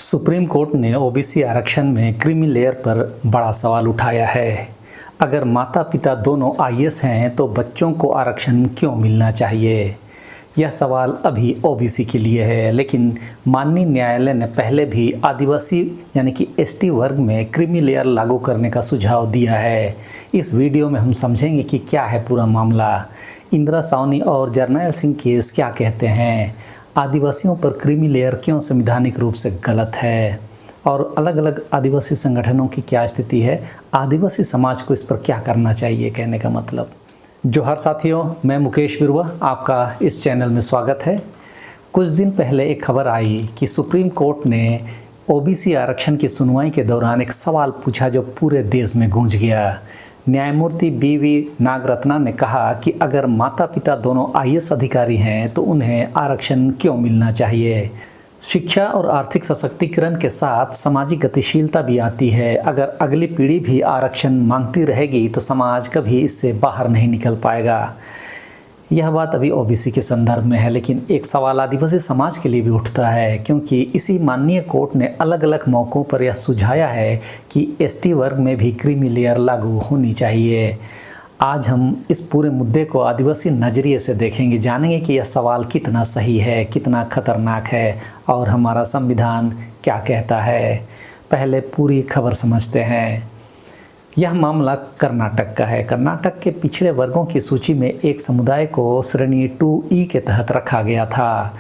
Supreme court ने OBC आरक्षण में क्रीमी लेयर पर बड़ा सवाल उठाया है। अगर माता पिता दोनों आईएएस हैं तो बच्चों को आरक्षण क्यों मिलना चाहिए? यह सवाल अभी ओबीसी के लिए है, लेकिन माननीय न्यायालय ने पहले भी आदिवासी यानी कि एसटी वर्ग में क्रीमी लेयर लागू करने का सुझाव दिया है। इस वीडियो में हम समझेंगे कि क्या है पूरा मामला, इंदिरा सावनी और जर्नैल सिंह केस क्या कहते हैं, आदिवासियों पर क्रीमी लेयर क्यों संवैधानिक रूप से गलत है और अलग अलग आदिवासी संगठनों की क्या स्थिति है, आदिवासी समाज को इस पर क्या करना चाहिए। कहने का मतलब, जोहार साथियों, मैं मुकेश बिरुआ, आपका इस चैनल में स्वागत है। कुछ दिन पहले एक खबर आई कि सुप्रीम कोर्ट ने ओबीसी आरक्षण की सुनवाई के दौरान एक सवाल पूछा जो पूरे देश में गूंज गया। न्यायमूर्ति बीवी नागरत्ना ने कहा कि अगर माता पिता दोनों आईएएस अधिकारी हैं तो उन्हें आरक्षण क्यों मिलना चाहिए। शिक्षा और आर्थिक सशक्तिकरण के साथ सामाजिक गतिशीलता भी आती है। अगर अगली पीढ़ी भी आरक्षण मांगती रहेगी तो समाज कभी इससे बाहर नहीं निकल पाएगा। यह बात अभी ओबीसी के संदर्भ में है, लेकिन एक सवाल आदिवासी समाज के लिए भी उठता है, क्योंकि इसी माननीय कोर्ट ने अलग अलग मौक़ों पर यह सुझाया है कि एसटी वर्ग में भी क्रीमी लेयर लागू होनी चाहिए। आज हम इस पूरे मुद्दे को आदिवासी नज़रिए से देखेंगे, जानेंगे कि यह सवाल कितना सही है, कितना खतरनाक है और हमारा संविधान क्या कहता है। पहले पूरी खबर समझते हैं। यह मामला कर्नाटक का है। कर्नाटक के पिछड़े वर्गों की सूची में एक समुदाय को श्रेणी 2E के तहत रखा गया था।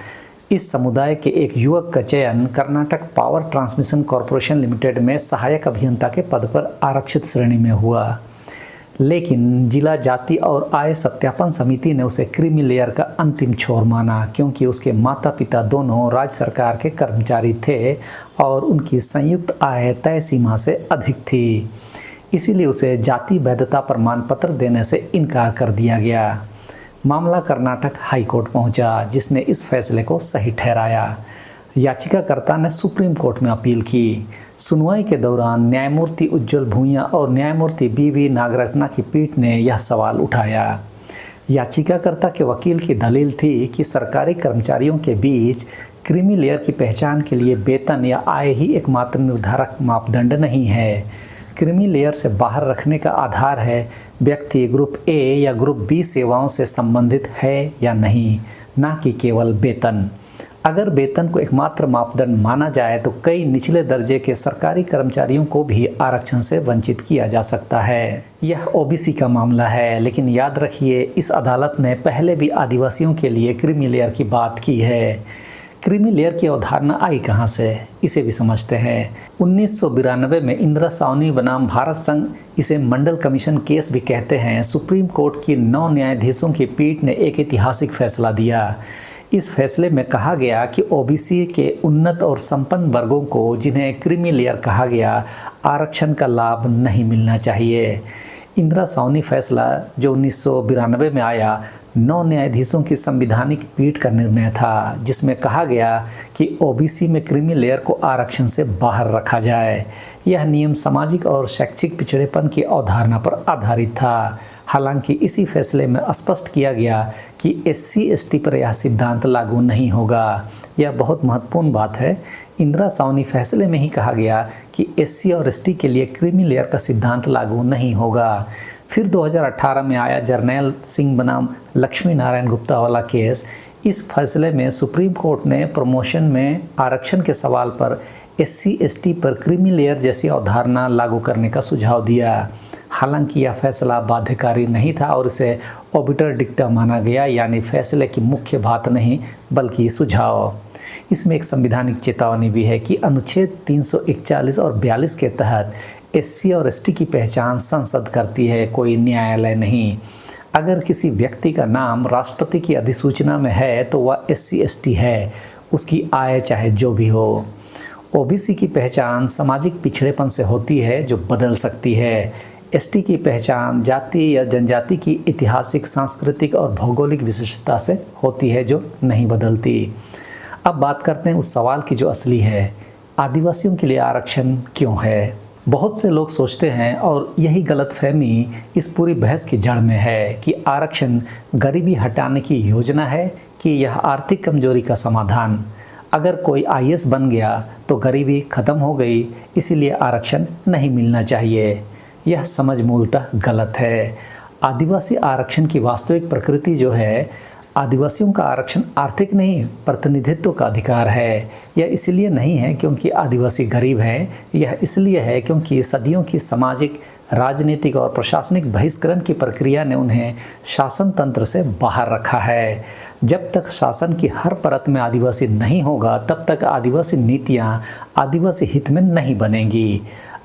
इस समुदाय के एक युवक का चयन Karnataka power transmission corporation limited में सहायक अभियंता के पद पर आरक्षित श्रेणी में हुआ, लेकिन जिला जाति और आय सत्यापन समिति ने उसे क्रीमी लेयर का अंतिम छोर माना, क्योंकि उसके माता पिता दोनों राज्य सरकार के कर्मचारी थे और उनकी संयुक्त आय तय सीमा से अधिक थी। इसीलिए उसे जाति वैधता प्रमाण पत्र देने से इनकार कर दिया गया। मामला कर्नाटक हाई कोर्ट पहुंचा, जिसने इस फैसले को सही ठहराया। याचिकाकर्ता ने सुप्रीम कोर्ट में अपील की। सुनवाई के दौरान न्यायमूर्ति उज्ज्वल भूइयां और न्यायमूर्ति बीवी नागरत्ना की पीठ ने यह सवाल उठाया। याचिकाकर्ता के वकील की दलील थी कि सरकारी कर्मचारियों के बीच क्रीमी लेयर की पहचान के लिए वेतन या आय ही एकमात्र निर्धारक मापदंड नहीं है। क्रीमी लेयर से बाहर रखने का आधार है व्यक्ति ग्रुप ए या ग्रुप बी सेवाओं से संबंधित है या नहीं, ना कि केवल वेतन। अगर वेतन को एकमात्र मापदंड माना जाए तो कई निचले दर्जे के सरकारी कर्मचारियों को भी आरक्षण से वंचित किया जा सकता है। यह ओबीसी का मामला है, लेकिन याद रखिए, इस अदालत ने पहले भी आदिवासियों के लिए क्रीमी लेयर की बात की है। क्रीमी लेयर की अवधारणा आई कहाँ से, इसे भी समझते हैं। 1992 में इंदिरा सावनी बनाम भारत संघ, इसे मंडल कमीशन केस भी कहते हैं, सुप्रीम कोर्ट की 9 न्यायाधीशों की पीठ ने एक ऐतिहासिक फैसला दिया। इस फैसले में कहा गया कि ओबीसी के उन्नत और संपन्न वर्गों को, जिन्हें क्रीमी लेयर कहा गया, आरक्षण का लाभ नहीं मिलना चाहिए। इंदिरा सावनी फैसला जो 1992 में आया, 9 न्यायाधीशों की संवैधानिक पीठ का निर्णय था, जिसमें कहा गया कि ओबीसी में क्रीमी लेयर को आरक्षण से बाहर रखा जाए। यह नियम सामाजिक और शैक्षिक पिछड़ेपन की अवधारणा पर आधारित था। हालांकि इसी फैसले में स्पष्ट किया गया कि SC/ST पर यह सिद्धांत लागू नहीं होगा। यह बहुत महत्वपूर्ण बात है। इंदिरा सावनी फैसले में ही कहा गया कि SC और ST के लिए क्रीमी लेयर का सिद्धांत लागू नहीं होगा। फिर 2018 में आया जर्नैल सिंह बनाम लक्ष्मी नारायण गुप्ता वाला केस। इस फैसले में सुप्रीम कोर्ट ने प्रमोशन में आरक्षण के सवाल पर SC/ST पर क्रीमी लेयर जैसी अवधारणा लागू करने का सुझाव दिया। हालांकि यह फैसला बाध्यकारी नहीं था और इसे ओबिटर डिक्टा माना गया, यानी फैसले की मुख्य बात नहीं बल्कि सुझाव। इसमें एक संवैधानिक चेतावनी भी है कि अनुच्छेद 341 और 42 के तहत SC और ST की पहचान संसद करती है, कोई न्यायालय नहीं। अगर किसी व्यक्ति का नाम राष्ट्रपति की अधिसूचना में है तो वह SC/ST है, उसकी आय चाहे जो भी हो। ओबीसी की पहचान सामाजिक पिछड़ेपन से होती है जो बदल सकती है। ST की पहचान जाति या जनजाति की ऐतिहासिक, सांस्कृतिक और भौगोलिक विशिष्टता से होती है जो नहीं बदलती। अब बात करते हैं उस सवाल की जो असली है, आदिवासियों के लिए आरक्षण क्यों है। बहुत से लोग सोचते हैं, और यही गलतफहमी इस पूरी बहस की जड़ में है, कि आरक्षण गरीबी हटाने की योजना है कि यह आर्थिक कमजोरी का समाधान। अगर कोई आईएएस बन गया तो गरीबी खत्म हो गई, इसीलिए आरक्षण नहीं मिलना चाहिए। यह समझ मूलतः गलत है। आदिवासी आरक्षण की वास्तविक प्रकृति जो है, आदिवासियों का आरक्षण आर्थिक नहीं प्रतिनिधित्व का अधिकार है। यह इसलिए नहीं है क्योंकि आदिवासी गरीब हैं, यह इसलिए है क्योंकि सदियों की सामाजिक, राजनीतिक और प्रशासनिक बहिष्करण की प्रक्रिया ने उन्हें शासन तंत्र से बाहर रखा है। जब तक शासन की हर परत में आदिवासी नहीं होगा, तब तक आदिवासी नीतियाँ आदिवासी हित में नहीं बनेंगी।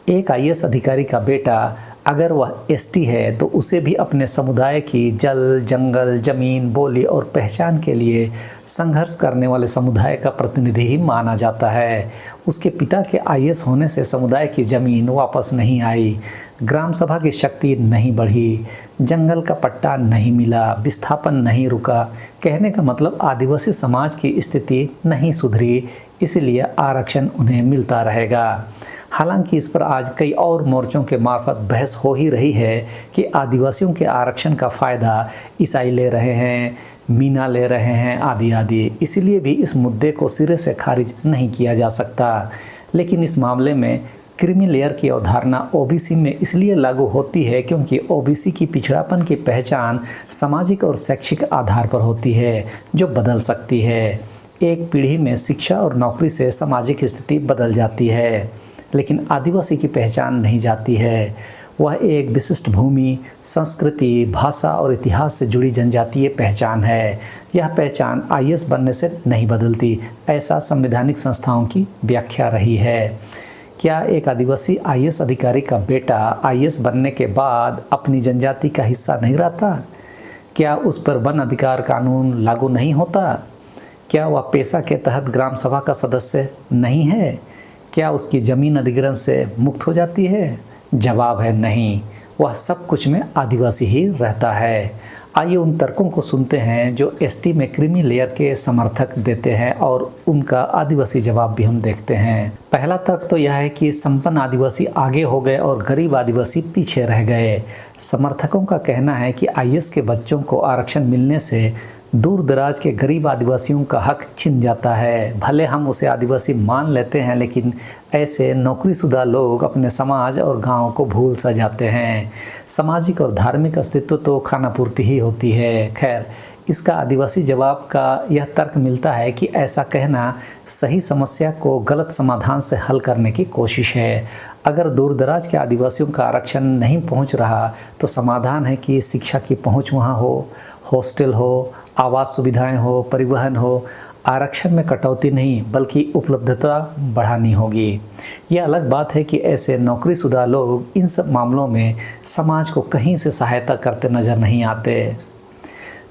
एक आईएएस अधिकारी का बेटा अगर वह एसटी है तो उसे भी अपने समुदाय की जल, जंगल, जमीन, बोली और पहचान के लिए संघर्ष करने वाले समुदाय का प्रतिनिधि ही माना जाता है। उसके पिता के आईएएस होने से समुदाय की जमीन वापस नहीं आई, ग्राम सभा की शक्ति नहीं बढ़ी, जंगल का पट्टा नहीं मिला, विस्थापन नहीं रुका। कहने का मतलब आदिवासी समाज की स्थिति नहीं सुधरी, इसलिए आरक्षण उन्हें मिलता रहेगा। हालांकि इस पर आज कई और मोर्चों के मार्फत बहस हो ही रही है कि आदिवासियों के आरक्षण का फ़ायदा ईसाई ले रहे हैं, मीना ले रहे हैं, आदि आदि। इसलिए भी इस मुद्दे को सिरे से खारिज नहीं किया जा सकता। लेकिन इस मामले में क्रीमी लेयर की अवधारणा ओबीसी में इसलिए लागू होती है क्योंकि ओबीसी की पिछड़ापन की पहचान सामाजिक और शैक्षिक आधार पर होती है, जो बदल सकती है। एक पीढ़ी में शिक्षा और नौकरी से सामाजिक स्थिति बदल जाती है, लेकिन आदिवासी की पहचान नहीं जाती है। वह एक विशिष्ट भूमि, संस्कृति, भाषा और इतिहास से जुड़ी जनजातीय पहचान है। यह पहचान आईएएस बनने से नहीं बदलती, ऐसा संवैधानिक संस्थाओं की व्याख्या रही है। क्या एक आदिवासी आईएएस अधिकारी का बेटा आईएएस बनने के बाद अपनी जनजाति का हिस्सा नहीं रहता? क्या उस पर वन अधिकार कानून लागू नहीं होता? क्या वह पेशा के तहत ग्राम सभा का सदस्य नहीं है? क्या उसकी ज़मीन अधिग्रहण से मुक्त हो जाती है? जवाब है नहीं, वह सब कुछ में आदिवासी ही रहता है। आइए उन तर्कों को सुनते हैं जो एसटी में क्रीमी लेयर के समर्थक देते हैं और उनका आदिवासी जवाब भी हम देखते हैं। पहला तर्क तो यह है कि संपन्न आदिवासी आगे हो गए और गरीब आदिवासी पीछे रह गए। समर्थकों का कहना है कि आईएएस के बच्चों को आरक्षण मिलने से दूर दराज के गरीब आदिवासियों का हक छिन जाता है। भले हम उसे आदिवासी मान लेते हैं, लेकिन ऐसे नौकरीशुदा लोग अपने समाज और गांव को भूल सा जाते हैं। सामाजिक और धार्मिक अस्तित्व तो खानापूर्ति ही होती है। खैर, इसका आदिवासी जवाब का यह तर्क मिलता है कि ऐसा कहना सही समस्या को गलत समाधान से हल करने की कोशिश है। अगर दूर दराज के आदिवासियों का आरक्षण नहीं पहुंच रहा तो समाधान है कि शिक्षा की पहुंच वहां हो, हॉस्टल हो, आवास सुविधाएं हो, परिवहन हो। आरक्षण में कटौती नहीं बल्कि उपलब्धता बढ़ानी होगी। यह अलग बात है कि ऐसे नौकरीशुदा लोग इन सब मामलों में समाज को कहीं से सहायता करते नजर नहीं आते।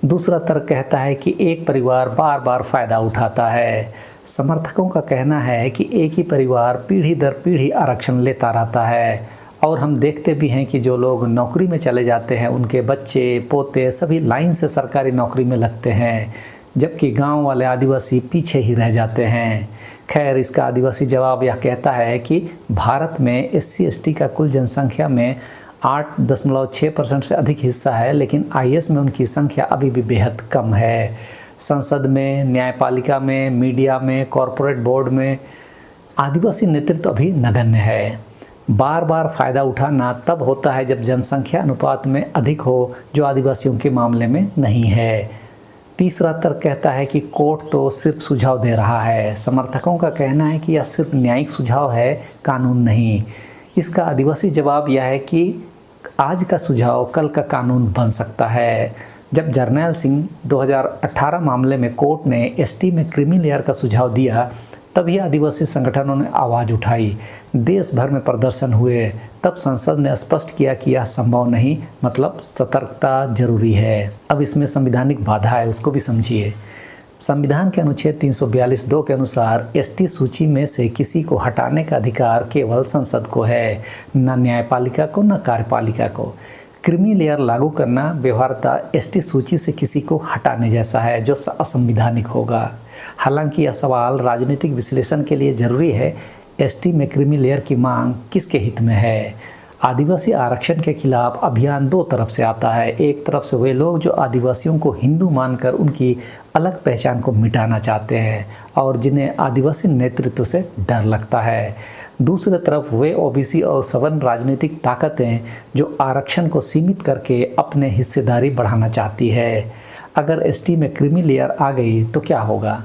दूसरा तर्क कहता है कि एक परिवार बार बार फ़ायदा उठाता है। समर्थकों का कहना है कि एक ही परिवार पीढ़ी दर पीढ़ी आरक्षण लेता रहता है और हम देखते भी हैं कि जो लोग नौकरी में चले जाते हैं उनके बच्चे, पोते सभी लाइन से सरकारी नौकरी में लगते हैं, जबकि गांव वाले आदिवासी पीछे ही रह जाते हैं। खैर, इसका आदिवासी जवाब यह कहता है कि भारत में SC/ST का कुल जनसंख्या में 8.6% से अधिक हिस्सा है, लेकिन आईएएस में उनकी संख्या अभी भी बेहद कम है। संसद में, न्यायपालिका में, मीडिया में, कॉरपोरेट बोर्ड में आदिवासी नेतृत्व अभी नगण्य है। बार बार फ़ायदा उठाना तब होता है जब जनसंख्या अनुपात में अधिक हो, जो आदिवासियों के मामले में नहीं है। तीसरा तर्क कहता है कि कोर्ट तो सिर्फ सुझाव दे रहा है। समर्थकों का कहना है कि यह सिर्फ न्यायिक सुझाव है, कानून नहीं। इसका आदिवासी जवाब यह है कि आज का सुझाव कल का कानून बन सकता है। जब जर्नैल सिंह 2018 मामले में कोर्ट ने एसटी में क्रीमी लेयर का सुझाव दिया, तभी आदिवासी संगठनों ने आवाज़ उठाई, देश भर में प्रदर्शन हुए। तब संसद ने स्पष्ट किया कि यह संभव नहीं, मतलब सतर्कता जरूरी है। अब इसमें संवैधानिक बाधा है, उसको भी समझिए। संविधान के अनुच्छेद 342(2) के अनुसार एसटी सूची में से किसी को हटाने का अधिकार केवल संसद को है, न न्यायपालिका को, न कार्यपालिका को। क्रीमी लेयर लागू करना व्यवहारतः एसटी सूची से किसी को हटाने जैसा है, जो असंवैधानिक होगा। हालांकि यह सवाल राजनीतिक विश्लेषण के लिए जरूरी है। एसटी में क्रीमी लेयर की मांग किसके हित में है? आदिवासी आरक्षण के खिलाफ अभियान दो तरफ से आता है। एक तरफ से वे लोग जो आदिवासियों को हिंदू मानकर उनकी अलग पहचान को मिटाना चाहते हैं और जिन्हें आदिवासी नेतृत्व से डर लगता है। दूसरी तरफ वे ओबीसी और सवर्ण राजनीतिक ताकतें जो आरक्षण को सीमित करके अपने हिस्सेदारी बढ़ाना चाहती है। अगर एसटी में क्रीमी लेयर आ गई तो क्या होगा?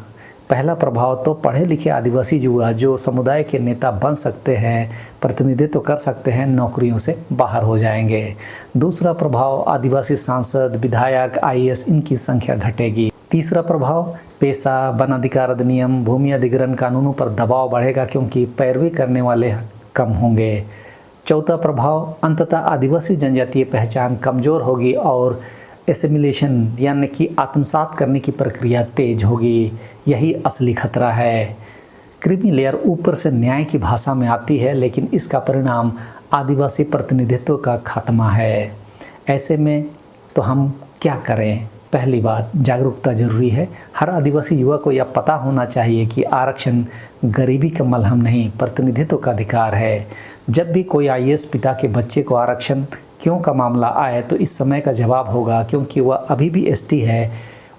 पहला प्रभाव तो पढ़े लिखे आदिवासी युवा जो समुदाय के नेता बन सकते हैं, प्रतिनिधित्व कर सकते हैं, नौकरियों से बाहर हो जाएंगे। दूसरा प्रभाव आदिवासी सांसद, विधायक, आईएएस इनकी संख्या घटेगी। तीसरा प्रभाव पेशा, वन अधिकार अधिनियम, भूमि अधिग्रहण कानूनों पर दबाव बढ़ेगा क्योंकि पैरवी करने वाले कम होंगे। चौथा प्रभाव अंततः आदिवासी जनजातीय पहचान कमज़ोर होगी और एसिमिलेशन यानी कि आत्मसात करने की प्रक्रिया तेज होगी। यही असली खतरा है। क्रीमी लेयर ऊपर से न्याय की भाषा में आती है, लेकिन इसका परिणाम आदिवासी प्रतिनिधित्व का खात्मा है। ऐसे में तो हम क्या करें? पहली बात, जागरूकता जरूरी है। हर आदिवासी युवा को यह पता होना चाहिए कि आरक्षण गरीबी का मलहम नहीं, प्रतिनिधित्व का अधिकार है। जब भी कोई आईएएस पिता के बच्चे को आरक्षण क्यों का मामला आए तो इस समय का जवाब होगा क्योंकि वह अभी भी एसटी है,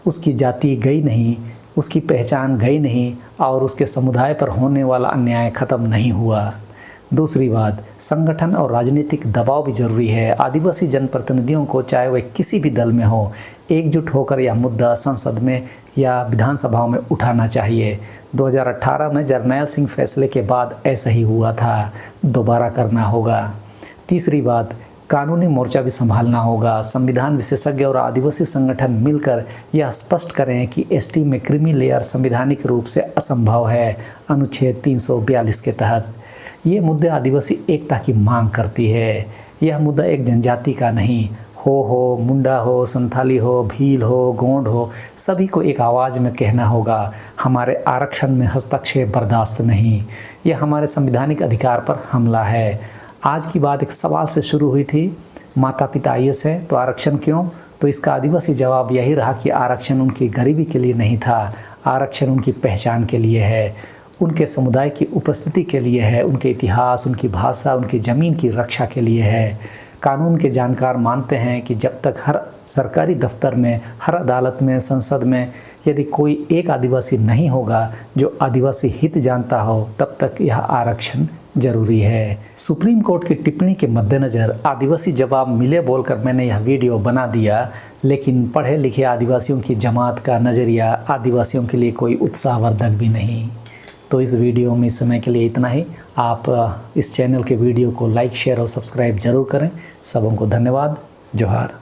उसकी जाति गई नहीं, उसकी पहचान गई नहीं और उसके समुदाय पर होने वाला अन्याय ख़त्म नहीं हुआ। दूसरी बात, संगठन और राजनीतिक दबाव भी जरूरी है। आदिवासी जनप्रतिनिधियों को चाहे वह किसी भी दल में हो, एकजुट होकर यह मुद्दा संसद में या विधानसभाओं में उठाना चाहिए। 2018 में जरनैल सिंह फैसले के बाद ऐसा ही हुआ था, दोबारा करना होगा। तीसरी बात, कानूनी मोर्चा भी संभालना होगा। संविधान विशेषज्ञ और आदिवासी संगठन मिलकर यह स्पष्ट करें कि एसटी में क्रीमी लेयर संवैधानिक रूप से असंभव है, अनुच्छेद 342 के तहत। ये मुद्दे आदिवासी एकता की मांग करती है। यह मुद्दा एक जनजाति का नहीं, हो, मुंडा हो, संथाली हो, भील हो, गोंड हो, सभी को एक आवाज़ में कहना होगा, हमारे आरक्षण में हस्तक्षेप बर्दाश्त नहीं। यह हमारे संवैधानिक अधिकार पर हमला है। आज की बात एक सवाल से शुरू हुई थी, माता पिता आईएएस है तो आरक्षण क्यों? तो इसका आदिवासी जवाब यही रहा कि आरक्षण उनकी गरीबी के लिए नहीं था, आरक्षण उनकी पहचान के लिए है, उनके समुदाय की उपस्थिति के लिए है, उनके इतिहास, उनकी भाषा, उनकी ज़मीन की रक्षा के लिए है। कानून के जानकार मानते हैं कि जब तक हर सरकारी दफ्तर में, हर अदालत में, संसद में यदि कोई एक आदिवासी नहीं होगा जो आदिवासी हित जानता हो, तब तक यह आरक्षण जरूरी है। सुप्रीम कोर्ट की टिप्पणी के मद्देनज़र आदिवासी जवाब मिले बोलकर मैंने यह वीडियो बना दिया, लेकिन पढ़े लिखे आदिवासियों की जमात का नज़रिया आदिवासियों के लिए कोई उत्साहवर्धक भी नहीं। तो इस वीडियो में इस समय के लिए इतना ही। आप इस चैनल के वीडियो को लाइक, शेयर और सब्सक्राइब जरूर करें। सबों को धन्यवाद। जोहार।